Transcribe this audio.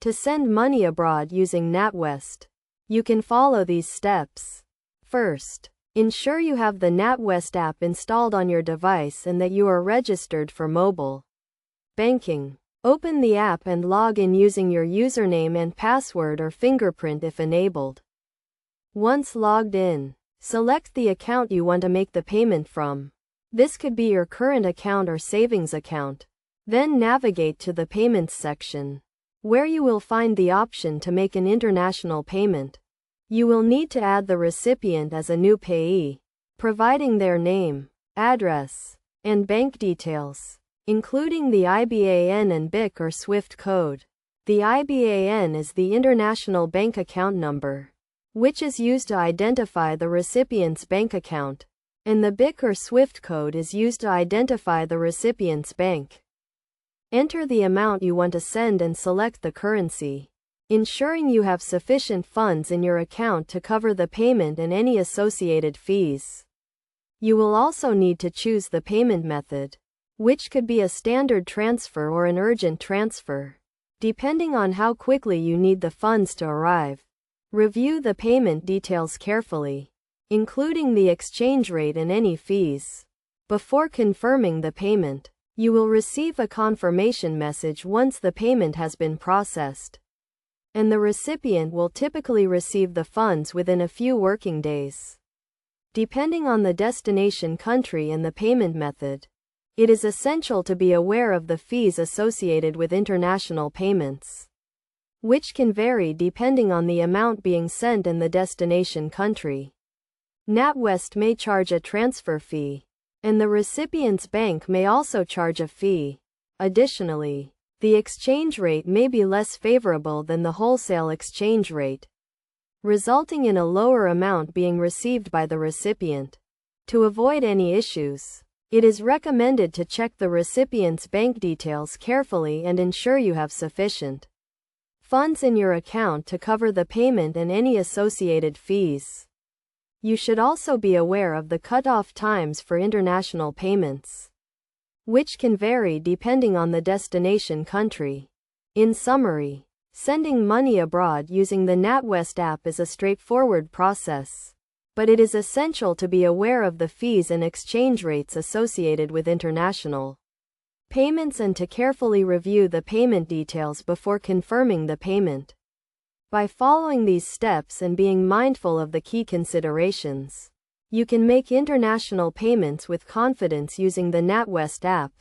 To send money abroad using NatWest, you can follow these steps. First, ensure you have the NatWest app installed on your device and that you are registered for mobile banking. Open the app and log in using your username and password or fingerprint if enabled. Once logged in, select the account you want to make the payment from. This could be your current account or savings account. Then navigate to the Payments section, where you will find the option to make an international payment. You will need to add the recipient as a new payee, providing their name, address, and bank details, including the IBAN and BIC or SWIFT code. The IBAN is the International Bank Account Number, which is used to identify the recipient's bank account, and the BIC or SWIFT code is used to identify the recipient's bank. Enter the amount you want to send and select the currency, ensuring you have sufficient funds in your account to cover the payment and any associated fees. You will also need to choose the payment method, which could be a standard transfer or an urgent transfer, depending on how quickly you need the funds to arrive. Review the payment details carefully, including the exchange rate and any fees, before confirming the payment. You will receive a confirmation message once the payment has been processed, and the recipient will typically receive the funds within a few working days. Depending on the destination country and the payment method, it is essential to be aware of the fees associated with international payments, which can vary depending on the amount being sent and the destination country. NatWest may charge a transfer fee, and the recipient's bank may also charge a fee. Additionally, the exchange rate may be less favorable than the wholesale exchange rate, resulting in a lower amount being received by the recipient. To avoid any issues, it is recommended to check the recipient's bank details carefully and ensure you have sufficient funds in your account to cover the payment and any associated fees. You should also be aware of the cutoff times for international payments, which can vary depending on the destination country. In summary, sending money abroad using the NatWest app is a straightforward process, but it is essential to be aware of the fees and exchange rates associated with international payments and to carefully review the payment details before confirming the payment. By following these steps and being mindful of the key considerations, you can make international payments with confidence using the NatWest app.